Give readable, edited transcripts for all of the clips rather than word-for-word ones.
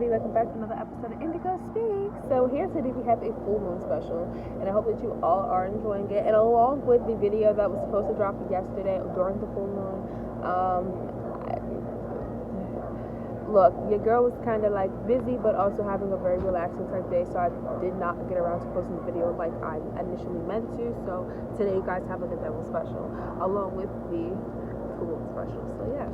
everybody, welcome back to another episode of Indigo Speaks. So here today we have a full moon special, and I hope that you all are enjoying it. And along with the video that was supposed to drop yesterday during the full moon, look, your girl was kind of like busy, but also having a very relaxing type day, so I did not get around to posting the video like I initially meant to. So today you guys have like a double special along with the full moon special. So yes.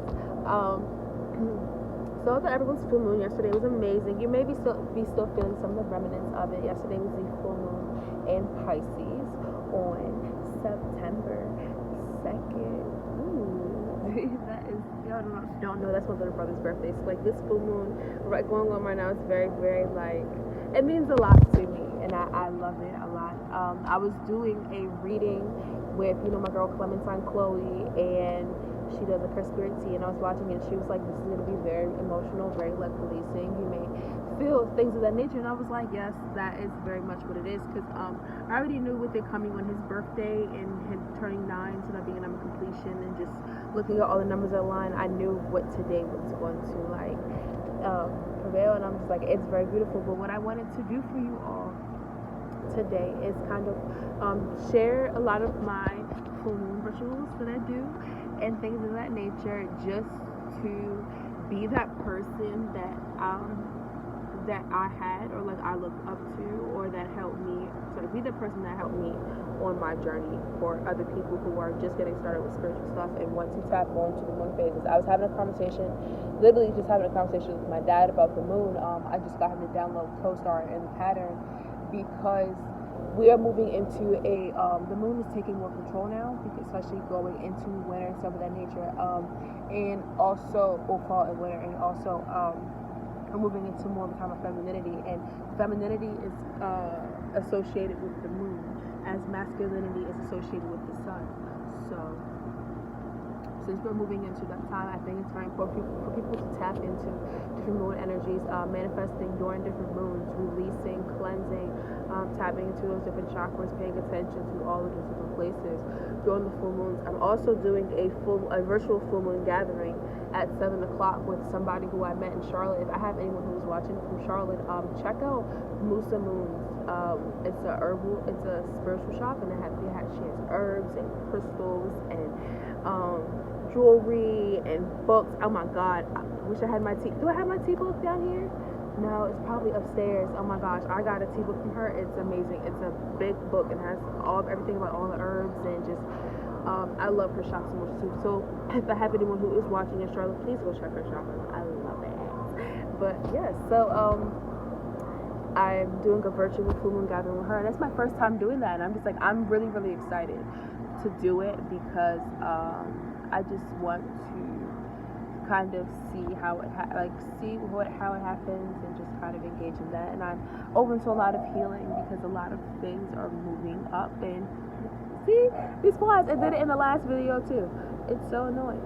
So that everyone's full moon yesterday was amazing. You may be still feeling some of the remnants of it. Yesterday was the full moon in Pisces on September 2nd. Ooh, that is, y'all don't know, that's my little brother's birthday. So like this full moon going on right now is very, very like, it means a lot to me, and I love it a lot. I was doing a reading with, my girl Clementine Chloe, and she does a spirit tea, and I was watching it, and she was like, this is going to be very emotional, very like releasing, you may feel things of that nature, and I was like, yes, that is very much what it is, because I already knew with it coming on his birthday and him turning 9, so that being a number completion, and just looking at all the numbers aligned, I knew what today was going to like prevail, and I'm just like, it's very beautiful. But what I wanted to do for you all today is kind of share a lot of my full moon rituals that I do and things of that nature, just to be that person that I had, or like I looked up to, or that helped me, so to be the person that helped me on my journey for other people who are just getting started with spiritual stuff and want to tap onto the moon phases. I was literally just having a conversation with my dad about the moon. I just got him to download CoStar and the pattern, because we are moving into the moon is taking more control now, because especially going into winter and stuff of that nature, and also fall and winter, and also we're moving into more of a time of femininity, and femininity is associated with the moon, as masculinity is associated with the sun. So since we're moving into that time, I think it's very important for people to tap into different moon energies, manifesting during different moons, releasing, cleansing, tapping into those different chakras, paying attention to all of those different places during the full moons. I'm also doing a virtual full moon gathering at 7 o'clock with somebody who I met in Charlotte. If I have anyone who's watching from Charlotte, check out Musa Moons. It's a spiritual shop, and she has herbs and crystals and jewelry and books. Oh my God, I wish I had my tea. Do I have my tea book down here? No, it's probably upstairs. Oh my gosh, I got a tea book from her. It's amazing. It's a big book and has everything about all the herbs, and just I love her shop so much too. So if I have anyone who is watching in Charlotte, please go check her shop out. I love it. But yes, so I'm doing a virtual full moon gathering with her, and that's my first time doing that, and I'm just like, I'm really, really excited to do it, because I just want to kind of see how it how it happens, and just kind of engage in that. And I'm open to a lot of healing, because a lot of things are moving up. And see these flies, I did it in the last video too. It's so annoying.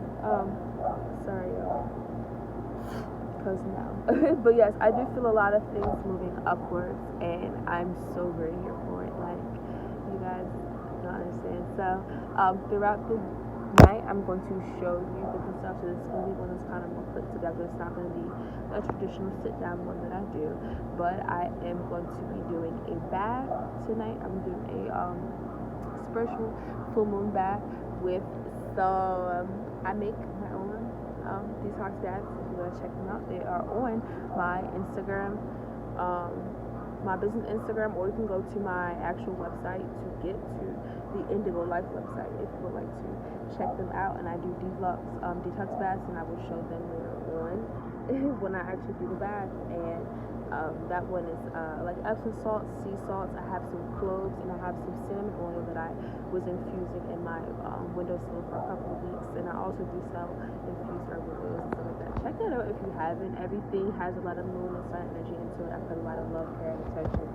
Sorry y'all, because now but yes, I do feel a lot of things moving upwards, and I'm so very here for it. Like, you guys don't understand. So throughout the night, I'm going to show you different stuff. So this is going to be one that's kind of more put together. It's not going to be a traditional sit-down one that I do, but I am going to be doing a bath tonight. I'm doing a spiritual full moon bath with some, I make my own detox baths. If you want to check them out, they are on my Instagram, my business Instagram, or you can go to my actual website to get to the Indigo Life website if you would like to check them out. And I do detox baths, and I will show them later on when I actually do the bath. And that one is like Epsom salts, sea salts. I have some cloves, and I have some cinnamon oil that I was infusing in my windowsill for a couple of weeks. And I also do sell infused herbal oils and stuff like that. Check that out if you haven't. Everything has a lot of moon and sun energy into it. I put a lot of love, care, and attention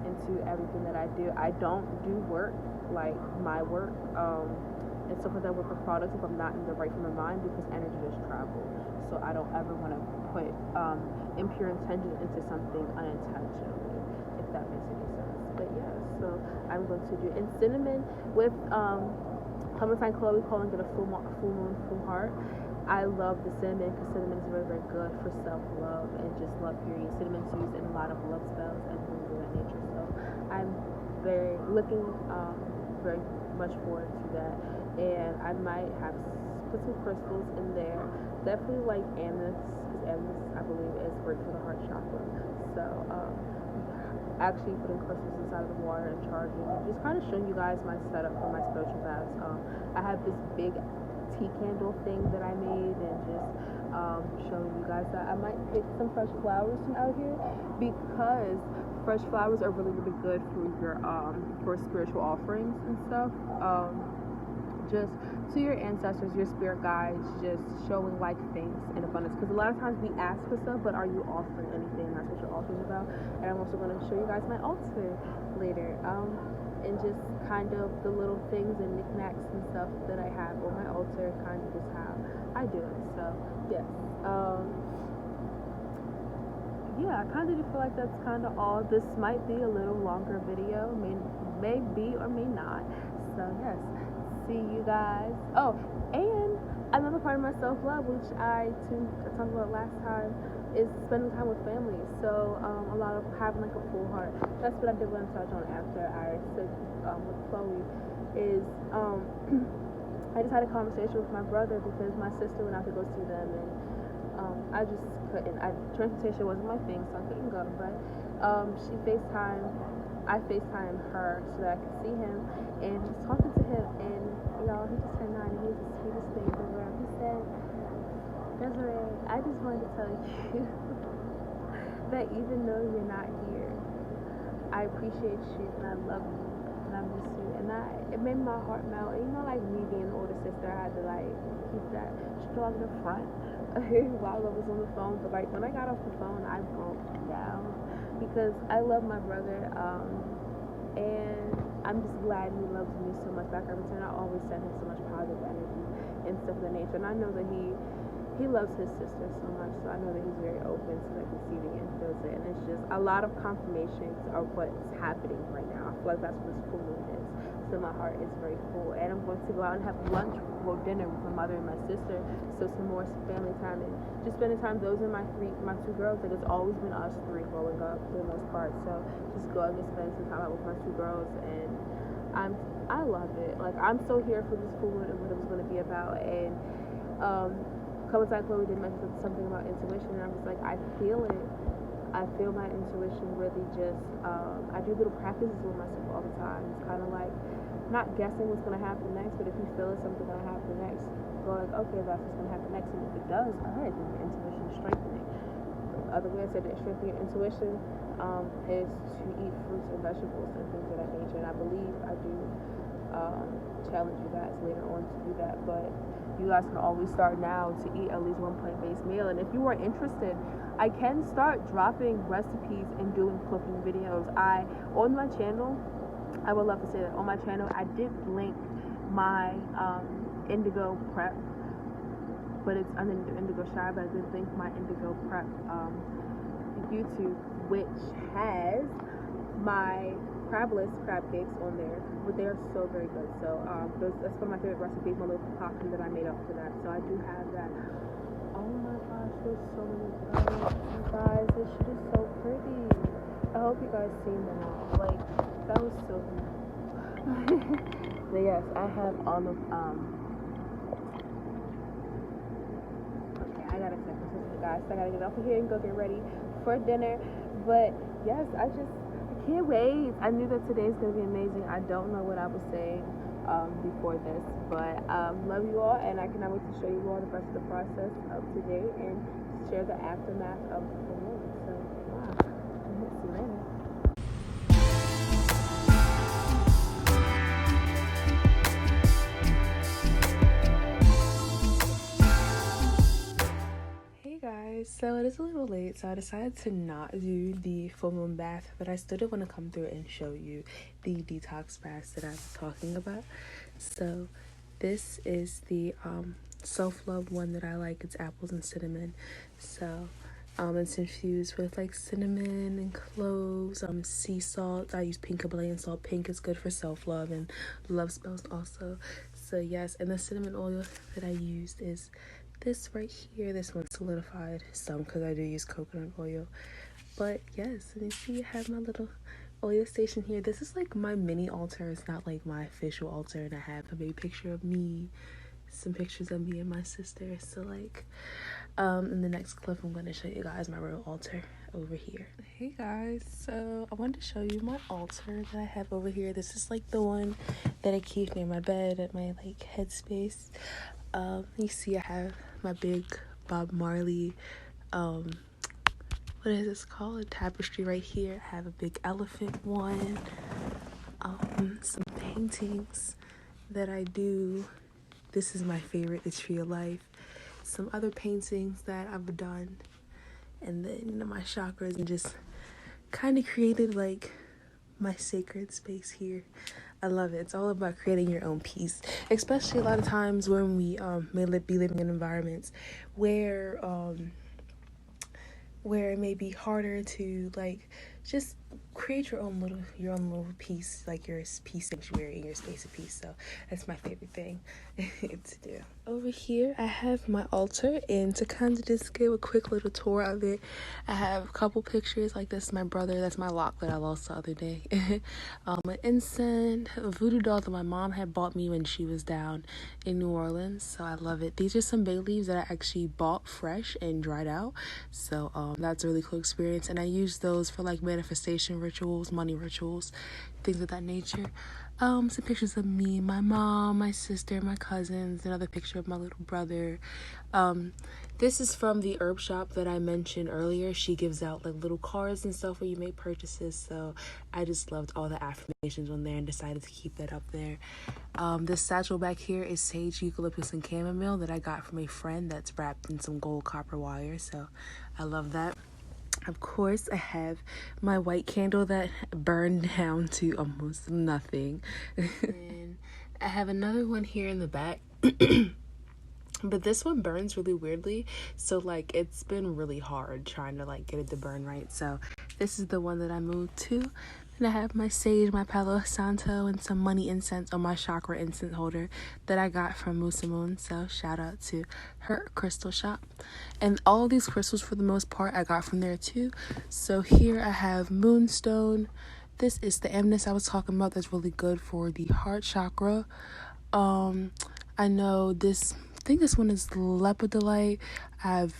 into everything that I do. I don't do work like my work and stuff like that with the products if I'm not in the right frame of mind, because energy just travels. So I don't ever want to put impure intention into something unintentionally, if that makes any sense. But yeah, so I'm going to do in cinnamon with Clementine Chloe calling it a full moon, full heart. I love the cinnamon because cinnamon is very, very good for self-love and just love period. Cinnamon's used in a lot of love spells and things of that nature. So I'm very looking very much forward to that. And I might have put some crystals in there. Definitely like amethyst, because amethyst I believe is great for the heart chakra. So actually putting crystals inside of the water and charging, and just kind of showing you guys my setup for my spiritual baths. I have this big tea candle thing that I made, and just showing you guys that I might pick some fresh flowers from out here, because fresh flowers are really, really good for your for spiritual offerings and stuff. Just to your ancestors, your spirit guides, just showing like things in abundance, because a lot of times we ask for stuff, but are you offering anything? That's what your altar is about. And I'm also going to show you guys my altar later, and just kind of the little things and knickknacks and stuff that I have on my altar, kind of just how I do it. So yes, yeah, I kind of do feel like that's kind of all. This might be a little longer video, may be or may not. So yes, see you guys. Oh, and another part of my self-love, which I talked about last time, is spending time with family. So a lot of having like a full heart. That's what I did want to touch on after I said with Chloe is I just had a conversation with my brother because my sister went out to go see them, and I just couldn't. Transportation wasn't my thing, so I couldn't go. But I FaceTimed her so that I could see him, and just talking to him, and y'all, he just turned 9, and he's the sweetest thing in the world. He said, Desiree, I just wanted to tell you that even though you're not here, I appreciate you, and I love you, and I miss you, and it made my heart melt. And you know, like me being the older sister, I had to like keep that strong in the front while I was on the phone. But like when I got off the phone, I broke down because I love my brother, and I'm just glad he loves me so much back in return. I always send him so much positive energy and stuff of that nature, and I know that he loves his sister so much, so I know that he's very open to like receiving and feels it, and it's just a lot of confirmations of what's happening right now. I feel like that's what this full moon is. So my heart is very full, and I'm going to go out and have lunch or dinner with my mother and my sister, so some more family time, and just spending time. Those are my two girls. Like, it's always been us three growing up for the most part, so just going and spending some time out with my two girls, and I love it. Like, I'm so here for this full moon and what it was going to be about. And a couple times Chloe did mention something about intuition, and I was like, I feel it. I feel my intuition really just, I do little practices with myself all the time. It's kind of like not guessing what's going to happen next, but if you feel it's something going to happen next, go like, okay, that's what's going to happen next. And if it does, all right, then your intuition is strengthening. The other way I said that strengthening your intuition is to eat fruits and vegetables and things of that nature. And I believe I do challenge you guys later on to do that, but you guys can always start now to eat at least one plant-based meal. And if you are interested, I can start dropping recipes and doing cooking videos. On my channel, I would love to say that on my channel, I did link my Indigo prep, but it's under IndigoShy, but I did link my Indigo prep YouTube, which has my crabless crab cakes on there, but they're so very good. So that's one of my favorite recipes, my little concoction that I made up for that. So I do have that. Oh my gosh, there's so many colors, you guys. This shit is so pretty. I hope you guys seen them all. Like, that was so beautiful. But yes, I have all of okay, I gotta check this with you guys. So I gotta get off of here and go get ready for dinner. But yes, I can't wait. I knew that today's gonna be amazing. I don't know what I was saying before this, but love you all, and I cannot wait to show you all the rest of the process of today and share the aftermath of the full moon. So wow, I'll see you later. Hey guys, so it is a little late, so I decided to not do the full moon bath, but I still did want to come through and show you the detox baths that I was talking about. So this is the self-love one that I like. It's apples and cinnamon. So it's infused with like cinnamon and cloves, sea salt. I use pink Himalayan salt. Pink is good for self-love and love spells also. So yes, and the cinnamon oil that I used is this right here, this one solidified some because I do use coconut oil. But yes, and you see I have my little oil station here. This is like my mini altar. It's not like my official altar, and I have a big picture of me, some pictures of me and my sister. So like in the next clip I'm going to show you guys my real altar over here. Hey guys, so I wanted to show you my altar that I have over here. This is like the one that I keep near my bed at my like headspace. You see I have my big Bob Marley what is this called, a tapestry right here. I have a big elephant one, some paintings that I do. This is my favorite, the Tree of Life. Some other paintings that I've done, and then my chakras, and just kind of created like my sacred space here. I love it. It's all about creating your own peace, especially a lot of times when we may be living in environments where it may be harder to like just create your own little peace, like your peace sanctuary in your space of peace. So that's my favorite thing to do. Over here I have my altar, and to kind of just give a quick little tour of it, I have a couple pictures. Like this is my brother, that's my lock that I lost the other day. An incense, a voodoo doll that my mom had bought me when she was down in New Orleans, so I love it. These are some bay leaves that I actually bought fresh and dried out, so that's a really cool experience, and I use those for like manifestation rituals, money rituals, things of that nature. Some pictures of me, my mom, my sister, my cousins, another picture of my little brother. This is from the herb shop that I mentioned earlier. She gives out like little cards and stuff where you make purchases, so I just loved all the affirmations on there and decided to keep that up there. This satchel back here is sage, eucalyptus, and chamomile that I got from a friend that's wrapped in some gold copper wire, so I love that. Of course, I have my white candle that burned down to almost nothing. And I have another one here in the back. But this one burns really weirdly. So, like, it's been really hard trying to, like, get it to burn right. So, this is the one that I moved to. And I have my sage, my Palo Santo, and some money incense on my chakra incense holder that I got from Moon. So shout out to her crystal shop. And all of these crystals, for the most part, I got from there too. So here I have moonstone. This is the amethyst I was talking about that's really good for the heart chakra. I know this, I think this one is lepidolite. I have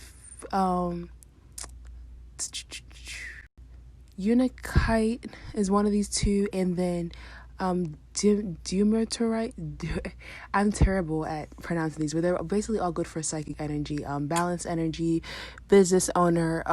Unikite is one of these two, and then Dumerterite. I'm terrible at pronouncing these, but they're basically all good for psychic energy, balanced energy, business owner,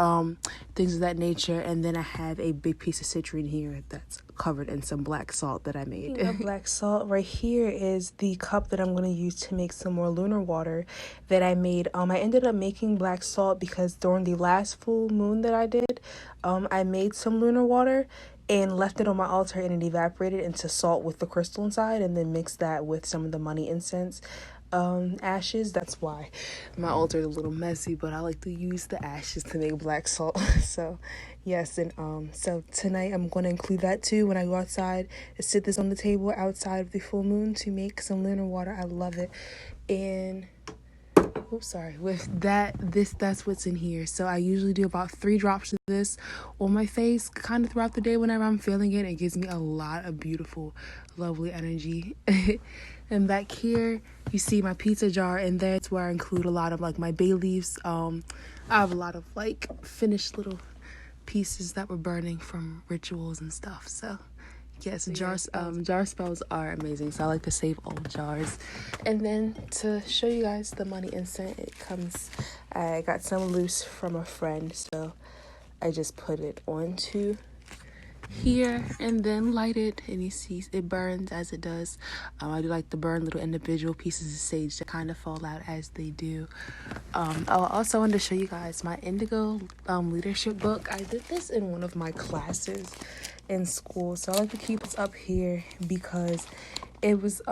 things of that nature. And then I have a big piece of citrine here that's covered in some black salt that I made. Black salt right here is the cup that I'm going to use to make some more lunar water that I made. I ended up making black salt because during the last full moon that I did, I made some lunar water and left it on my altar, and it evaporated into salt with the crystal inside, and then mixed that with some of the money incense ashes. That's why my altar is a little messy, but I like to use the ashes to make black salt. So yes, and so tonight I'm going to include that too when I go outside and sit this on the table outside of the full moon to make some lunar water. I love it. And with that's what's in here. So I usually do about 3 drops of this on my face kind of throughout the day whenever I'm feeling it. It gives me a lot of beautiful, lovely energy. And back here you see my pizza jar, and that's where I include a lot of like my bay leaves. I have a lot of like finished little pieces that were burning from rituals and stuff. So yes, jar spells are amazing, so I like to save old jars. And then to show you guys the money incense, I got some loose from a friend, so I just put it onto here and then light it, and you see it burns as it does. I do like to burn little individual pieces of sage that kind of fall out as they do. I also wanted to show you guys my Indigo leadership book. I did this in one of my classes in school, so I like to keep this up here because it was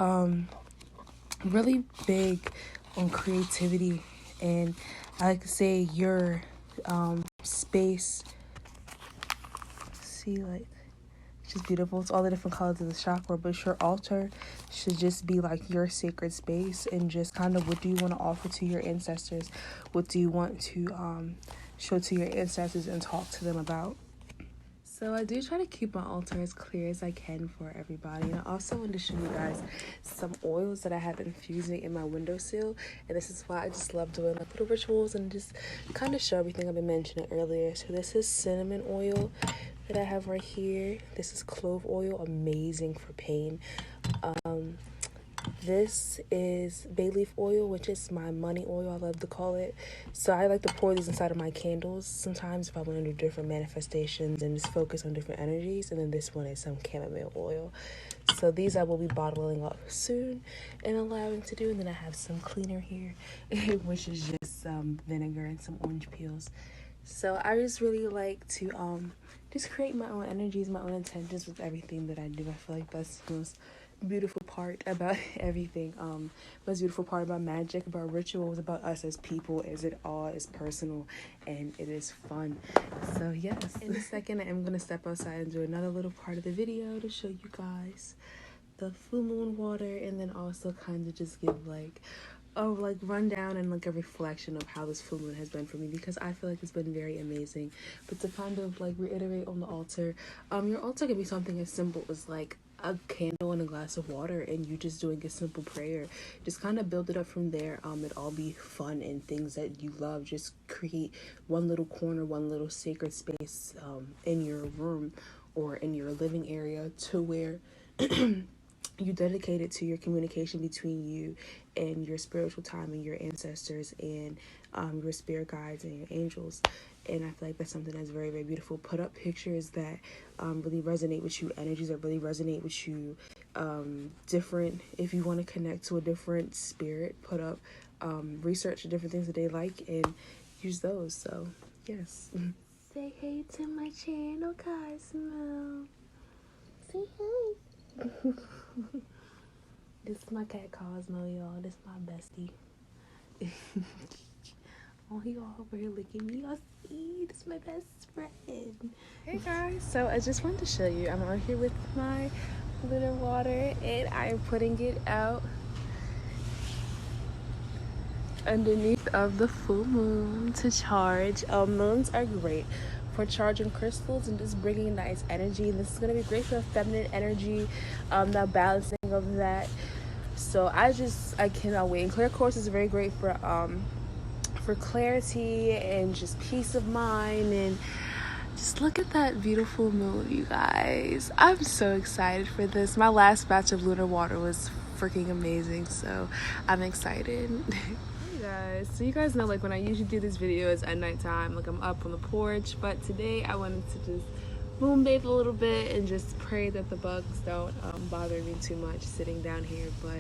really big on creativity, and I like to say your space, see, like It's just beautiful. It's all the different colors of the chakra, but your altar should just be like your sacred space, and just kind of what do you want to offer to your ancestors? What do you want to show to your ancestors and talk to them about? So I do try to keep my altar as clear as I can for everybody. And I also want to show you guys some oils that I have infusing in my windowsill. And this is why I just love doing like little rituals and just kind of show everything I've been mentioning earlier. So this is cinnamon oil that I have right here. This is clove oil, amazing for pain. This is bay leaf oil, which is my money oil, I love to call it. So I like to pour these inside of my candles sometimes if I want to do different manifestations and just focus on different energies. And then this one is some chamomile oil. So these I will be bottling up soon and allowing to do. And then I have some cleaner here, which is just vinegar and some orange peels. So I just really like to just create my own energies, my own intentions with everything that I do. I feel like that's the most beautiful part about everything. Most beautiful part about magic, about rituals, about us as people, is it all is personal and it is fun. So yes, in a second I am going to step outside and do another little part of the video to show you guys the full moon water, and then also kind of just give like rundown and like a reflection of how this full moon has been for me, because I feel like it's been very amazing. But to kind of like reiterate on the altar, your altar can be something as simple as like a candle and a glass of water, and you just doing a simple prayer. Just kind of build it up from there. It all be fun and things that you love. Just create one little corner, one little sacred space in your room or in your living area to where you dedicate it to your communication between you and your spiritual time and your ancestors and your spirit guides and your angels. And I feel like that's something that's very, very beautiful. Put up pictures that really resonate with you, energies that really resonate with you, different, if you want to connect to a different spirit, put up, research the different things that they like and use those. So yes. Say hey to my channel, Cosmo. Say hey. This is my cat Cosmo, y'all. This is my bestie. Oh, he all over here licking me. Y'all see? This is my best friend. Hey guys, so I just wanted to show you. I'm out here with my lunar water, and I'm putting it out underneath of the full moon to charge. Moons are great for charging crystals and just bringing nice energy. And this is going to be great for feminine energy, the balancing of that. So I cannot wait. And clear quartz is very great for clarity and just peace of mind. And just look at that beautiful moon, you guys. I'm so excited for this. My last batch of lunar water was freaking amazing, so I'm excited. Guys, so you guys know, like, when I usually do these videos at nighttime, like I'm up on the porch, but today I wanted to just moonbathe a little bit and just pray that the bugs don't bother me too much sitting down here. But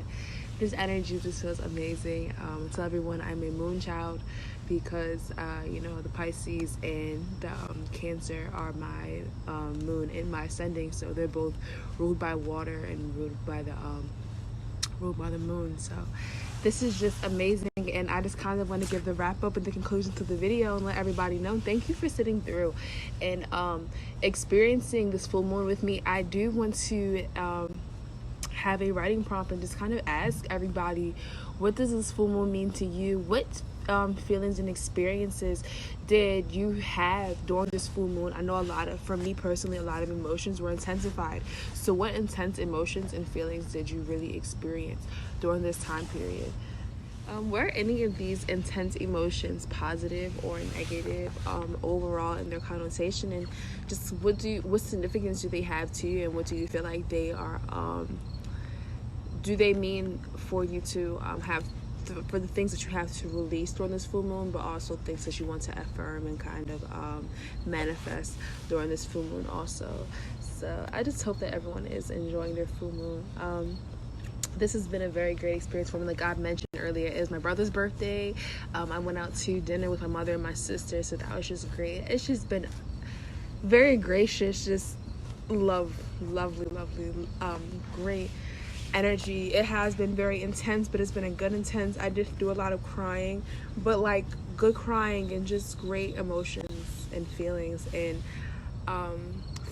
this energy just feels amazing. Tell everyone I'm a moon child because you know, the Pisces and the Cancer are my moon and my ascending, so they're both ruled by water and ruled by the moon. So this is just amazing, and I just kind of want to give the wrap up and the conclusion to the video and let everybody know thank you for sitting through and experiencing this full moon with me. I do want to have a writing prompt and just kind of ask everybody, what does this full moon mean to you? What feelings and experiences did you have during this full moon? I know for me personally, a lot of emotions were intensified. So what intense emotions and feelings did you really experience during this time period? Were any of these intense emotions positive or negative overall in their connotation, and just what significance do they have to you, and what do you feel like they are do they mean for you to have for the things that you have to release during this full moon, but also things that you want to affirm and kind of manifest during this full moon also. So I just hope that everyone is enjoying their full moon. This has been a very great experience for me. Like I mentioned earlier, it was my brother's birthday. I went out to dinner with my mother and my sister, so that was just great. It's just been very gracious, just lovely, great energy. It has been very intense, but it's been a good intense. I did do a lot of crying, but like good crying and just great emotions and feelings and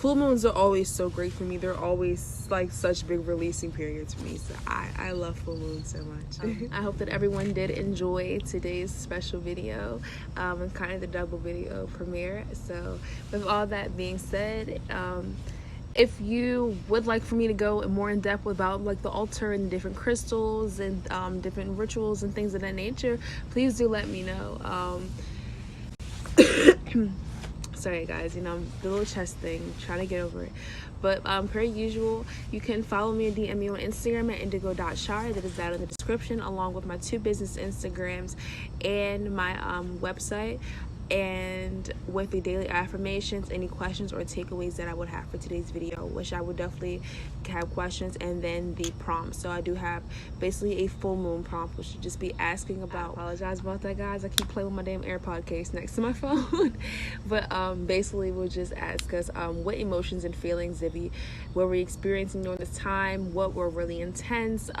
full moons are always so great for me. They're always like such big releasing periods for me. So I love full moons so much. I hope that everyone did enjoy today's special video, and kind of the double video premiere. So with all that being said, if you would like for me to go more in depth about like the altar and different crystals and different rituals and things of that nature, please do let me know. Sorry guys, you know, the little chest thing, trying to get over it. But per usual, you can follow me and DM me on Instagram at IndigoShy. That is down in the description, along with my 2 business Instagrams and my website, and with the daily affirmations, any questions or takeaways that I would have for today's video, which I would definitely have questions, and then the prompt. So I do have basically a full moon prompt, which should just be asking about, I apologize about that guys, I keep playing with my damn AirPod case next to my phone. But basically we'll just ask us what emotions and feelings were we experiencing during this time, what were really intense,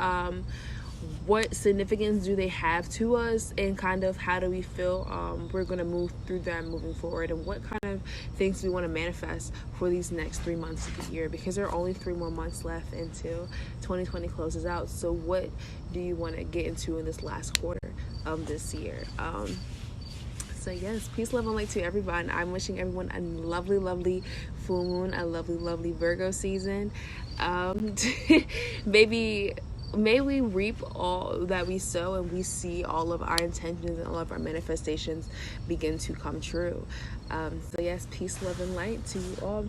what significance do they have to us, and kind of how do we feel we're going to move through them moving forward, and what kind of things we want to manifest for these next 3 months of the year, because there are only 3 more months left until 2020 closes out. So what do you want to get into in this last quarter of this year? So yes, peace, love, and light to everyone. I'm wishing everyone a lovely, lovely full moon, a lovely, lovely Virgo season. May we reap all that we sow, and we see all of our intentions and all of our manifestations begin to come true. So yes, peace, love, and light to you all.